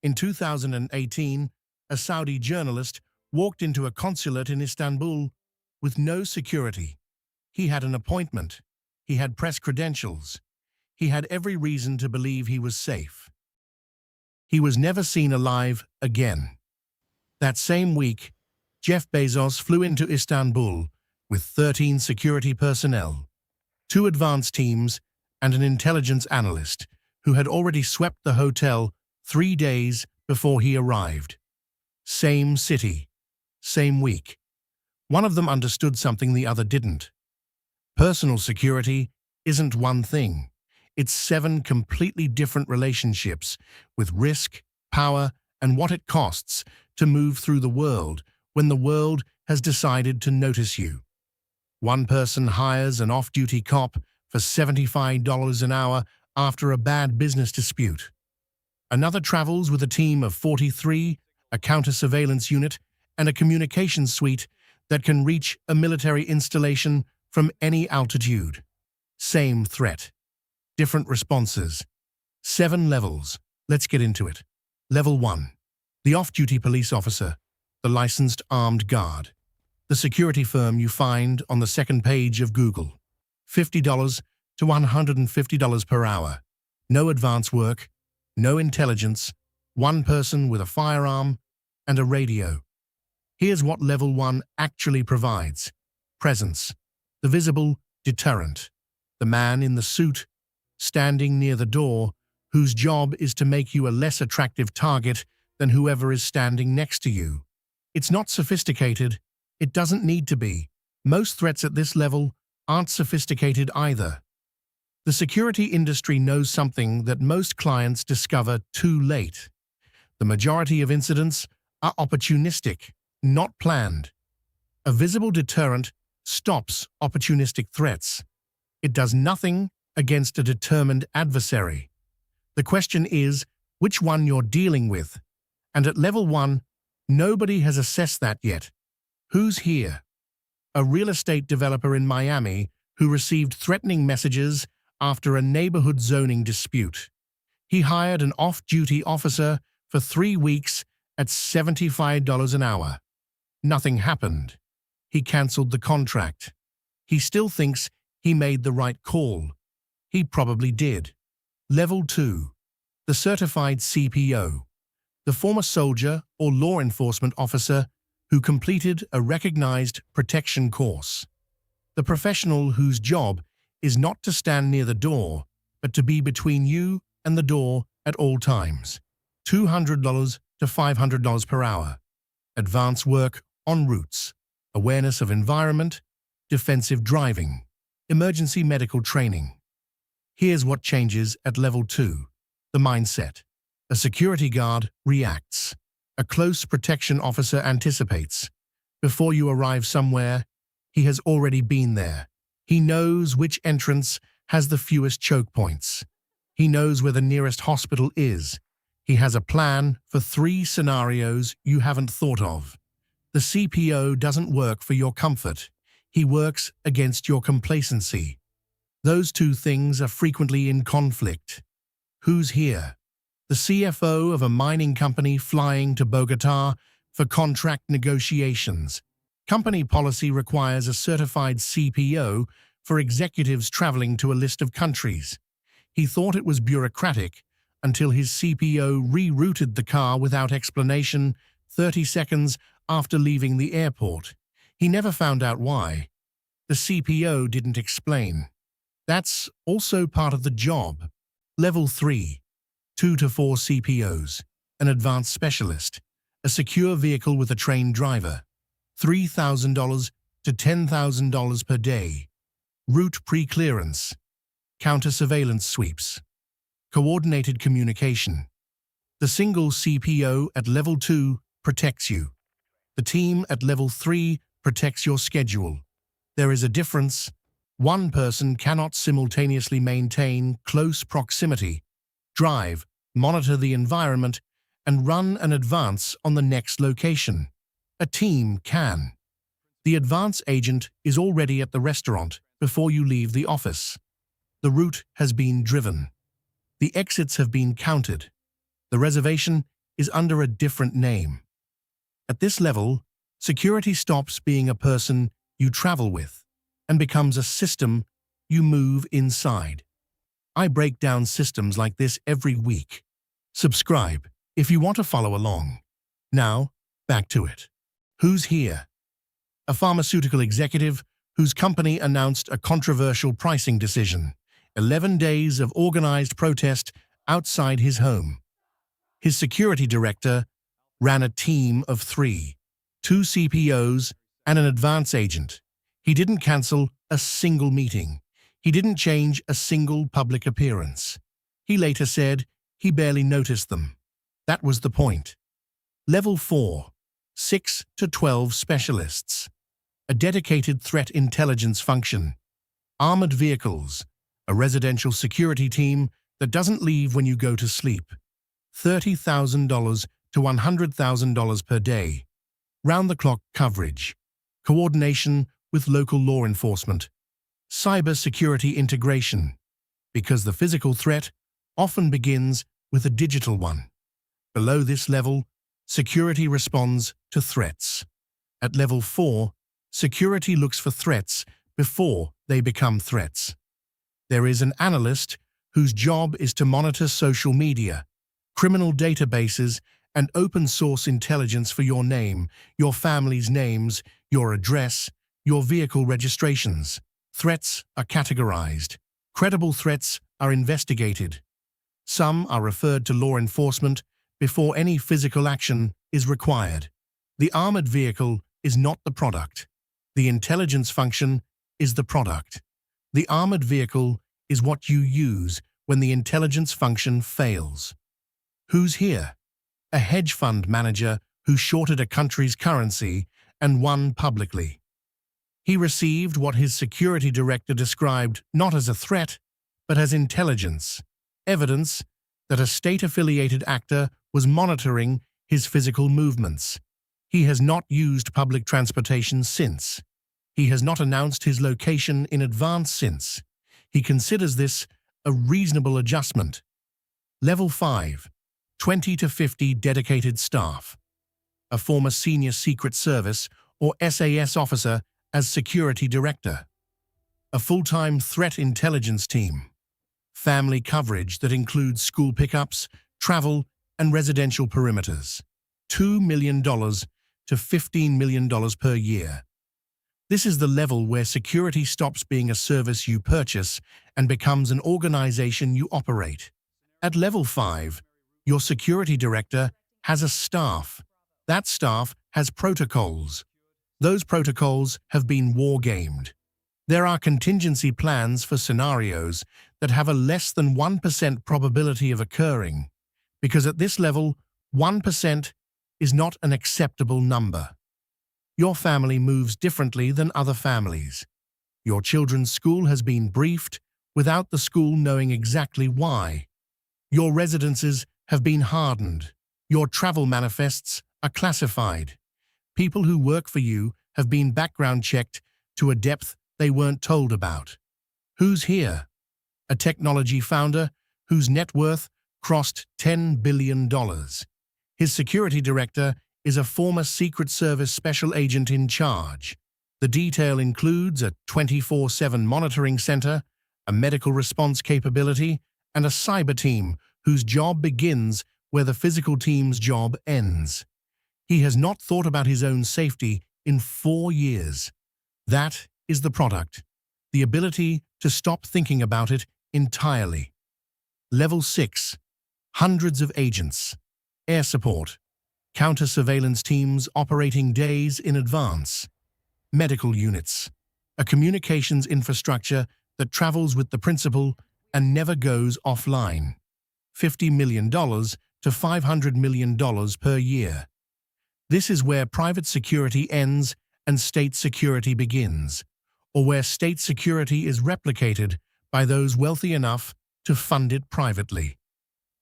In 2018, a Saudi journalist walked into a consulate in Istanbul with no security. He had an appointment. He had press credentials. He had every reason to believe he was safe. He was never seen alive again. That same week, Jeff Bezos flew into Istanbul with 13 security personnel, 2 advance teams, and an intelligence analyst who had already swept the hotel 3 days before he arrived. Same city, same week. One of them understood something the other didn't. Personal security isn't one thing. It's 7 completely different relationships with risk, power, and what it costs to move through the world when the world has decided to notice you. One person hires an off-duty cop for $75 an hour after a bad business dispute. Another travels with a team of 43, a counter-surveillance unit, and a communications suite that can reach a military installation from any altitude. Same threat. Different responses. 7 levels. Let's get into it. Level 1. The off-duty police officer, the licensed armed guard. The security firm you find on the second page of Google. $50 to $150 per hour. No advance work, no intelligence, one person with a firearm and a radio. Here's what Level 1 actually provides. Presence. The visible deterrent. The man in the suit, standing near the door, whose job is to make you a less attractive target than whoever is standing next to you. It's not sophisticated. It doesn't need to be. Most threats at this level aren't sophisticated either. The security industry knows something that most clients discover too late. The majority of incidents are opportunistic, not planned. A visible deterrent stops opportunistic threats. It does nothing against a determined adversary. The question is which one you're dealing with. And at Level 1, nobody has assessed that yet. Who's here? A real estate developer in Miami who received threatening messages after a neighborhood zoning dispute. He hired an off-duty officer for 3 weeks at $75 an hour. Nothing happened. He canceled the contract. He still thinks he made the right call. He probably did. Level 2. The certified CPO. The former soldier or law enforcement officer who completed a recognized protection course. The professional whose job is not to stand near the door, but to be between you and the door at all times. $200 to $500 per hour. Advanced work en routes. Awareness of environment. Defensive driving. Emergency medical training. Here's what changes at Level 2. The mindset. A security guard reacts. A close protection officer anticipates. Before you arrive somewhere, he has already been there. He knows which entrance has the fewest choke points. He knows where the nearest hospital is. He has a plan for 3 scenarios you haven't thought of. The CPO doesn't work for your comfort. He works against your complacency. Those 2 things are frequently in conflict. Who's here? The CFO of a mining company flying to Bogota for contract negotiations. Company policy requires a certified CPO for executives traveling to a list of countries. He thought it was bureaucratic until his CPO rerouted the car without explanation 30 seconds after leaving the airport. He never found out why. The CPO didn't explain. That's also part of the job. Level 3. 2 to 4 CPOs. An advanced specialist. A secure vehicle with a trained driver. $3,000 to $10,000 per day. Route pre-clearance. Counter-surveillance sweeps. Coordinated communication. The single CPO at Level 2 protects you. The team at Level 3 protects your schedule. There is a difference. One person cannot simultaneously maintain close proximity, drive, monitor the environment, and run an advance on the next location. A team can. The advance agent is already at the restaurant before you leave the office. The route has been driven. The exits have been counted. The reservation is under a different name. At this level, security stops being a person you travel with and becomes a system you move inside. I break down systems like this every week. Subscribe if you want to follow along. Now, back to it. Who's here? A pharmaceutical executive whose company announced a controversial pricing decision. 11 days of organized protest outside his home. His security director ran a team of 3, 2 CPOs and an advance agent. He didn't cancel a single meeting. He didn't change a single public appearance. He later said he barely noticed them. That was the point. Level 4, 6 to 12 specialists. A dedicated threat intelligence function. Armored vehicles. A residential security team that doesn't leave when you go to sleep. $30,000 to $100,000 per day. Round-the-clock coverage. Coordination with local law enforcement. Cyber security integration. Because the physical threat often begins with a digital one. Below this level, security responds to threats. At level 4, security looks for threats before they become threats. There is an analyst whose job is to monitor social media, criminal databases, and open-source intelligence for your name, your family's names, your address, your vehicle registrations. Threats are categorized. Credible threats are investigated. Some are referred to law enforcement before any physical action is required. The armored vehicle is not the product. The intelligence function is the product. The armored vehicle is what you use when the intelligence function fails. Who's here? A hedge fund manager who shorted a country's currency and won publicly. He received what his security director described not as a threat, but as intelligence, evidence that a state-affiliated actor was monitoring his physical movements. He has not used public transportation since. He has not announced his location in advance since. He considers this a reasonable adjustment. Level 5, 20 to 50 dedicated staff. A former senior Secret Service or SAS officer as security director. A full-time threat intelligence team. Family coverage that includes school pickups, travel, and residential perimeters. $2 million to $15 million per year. This is the level where security stops being a service you purchase and becomes an organization you operate. At level 5, your security director has a staff. That staff has protocols. Those protocols have been war-gamed. There are contingency plans for scenarios that have a less than 1% probability of occurring, because at this level, 1% is not an acceptable number. Your family moves differently than other families. Your children's school has been briefed without the school knowing exactly why. Your residences have been hardened. Your travel manifests are classified. People who work for you have been background checked to a depth they weren't told about. Who's here? A technology founder whose net worth crossed $10 billion. His security director is a former Secret Service special agent in charge. The detail includes a 24/7 monitoring center, a medical response capability, and a cyber team whose job begins where the physical team's job ends. He has not thought about his own safety in 4 years. That is the product. The ability to stop thinking about it entirely. Level 6. Hundreds of agents. Air support. Counter-surveillance teams operating days in advance. Medical units. A communications infrastructure that travels with the principal and never goes offline. $50 million to $500 million per year. This is where private security ends and state security begins, or where state security is replicated by those wealthy enough to fund it privately.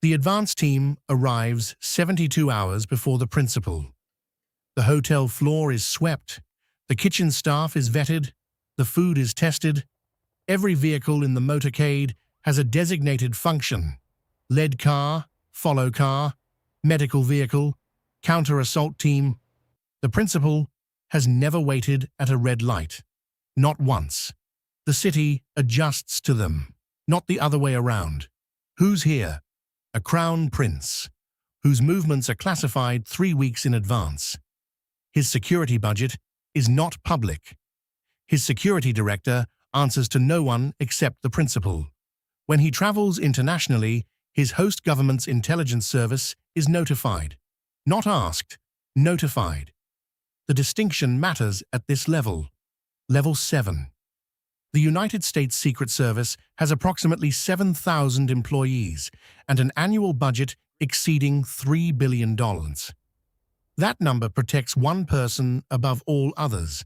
The advance team arrives 72 hours before the principal. The hotel floor is swept, the kitchen staff is vetted, the food is tested. Every vehicle in the motorcade has a designated function: lead car, follow car, medical vehicle, counter-assault team. The principal has never waited at a red light. Not once. The city adjusts to them, not the other way around. Who's here? A crown prince, whose movements are classified 3 weeks in advance. His security budget is not public. His security director answers to no one except the principal. When he travels internationally, his host government's intelligence service is notified. Not asked, notified. The distinction matters at this level. Level 7. The United States Secret Service has approximately 7,000 employees and an annual budget exceeding $3 billion. That number protects one person above all others,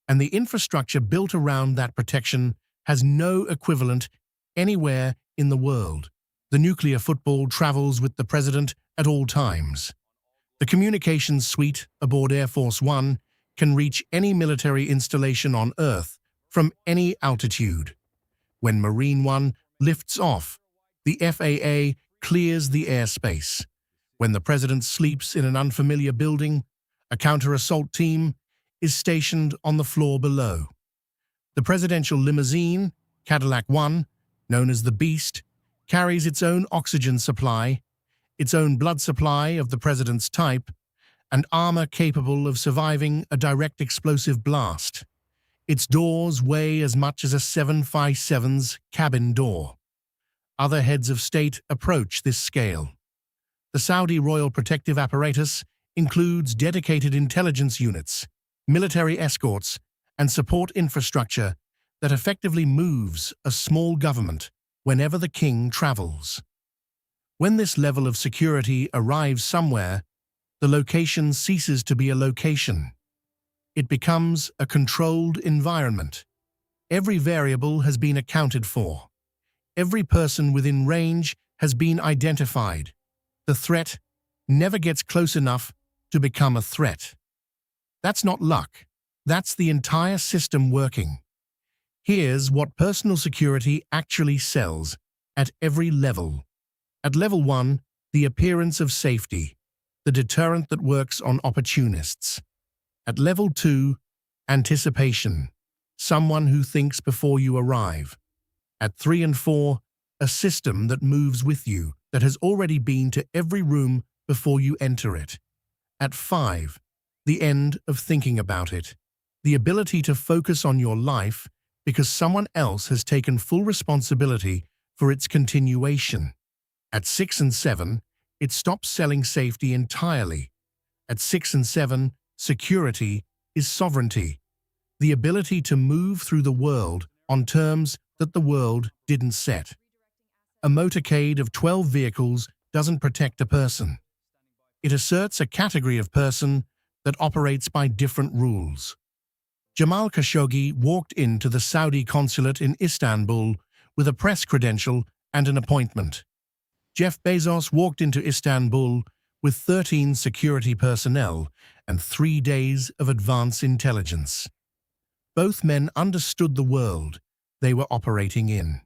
and the infrastructure built around that protection has no equivalent anywhere in the world. The nuclear football travels with the president at all times. The communications suite aboard Air Force One can reach any military installation on Earth from any altitude. When Marine One lifts off, the FAA clears the airspace. When the president sleeps in an unfamiliar building, a counter-assault team is stationed on the floor below. The presidential limousine, Cadillac One, known as the Beast, carries its own oxygen supply, its own blood supply of the president's type, and armor capable of surviving a direct explosive blast. Its doors weigh as much as a 757's cabin door. Other heads of state approach this scale. The Saudi Royal Protective Apparatus includes dedicated intelligence units, military escorts, and support infrastructure that effectively moves a small government whenever the king travels. When this level of security arrives somewhere, the location ceases to be a location. It becomes a controlled environment. Every variable has been accounted for. Every person within range has been identified. The threat never gets close enough to become a threat. That's not luck. That's the entire system working. Here's what personal security actually sells at every level. At level 1, the appearance of safety, the deterrent that works on opportunists. At level 2, anticipation, someone who thinks before you arrive. At 3 and 4, a system that moves with you, that has already been to every room before you enter it. At 5, the end of thinking about it, the ability to focus on your life because someone else has taken full responsibility for its continuation. At 6 and 7, it stops selling safety entirely. At 6 and 7, security is sovereignty, the ability to move through the world on terms that the world didn't set. A motorcade of 12 vehicles doesn't protect a person. It asserts a category of person that operates by different rules. Jamal Khashoggi walked into the Saudi consulate in Istanbul with a press credential and an appointment. Jeff Bezos walked into Istanbul with 13 security personnel and 3 days of advance intelligence. Both men understood the world they were operating in.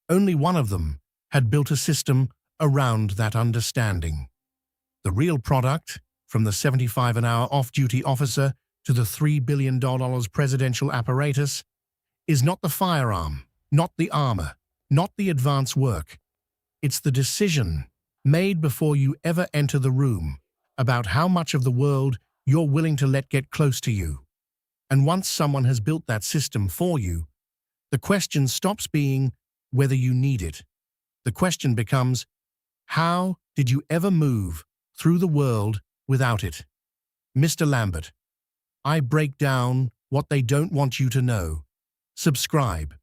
Only one of them had built a system around that understanding. The real product, from the 75 an hour off-duty officer to the $3 billion presidential apparatus, is not the firearm, not the armor, not the advance work. It's the decision made before you ever enter the room about how much of the world you're willing to let get close to you. And once someone has built that system for you, the question stops being whether you need it. The question becomes, how did you ever move through the world without it? Mr. Lambert, I break down what they don't want you to know. Subscribe.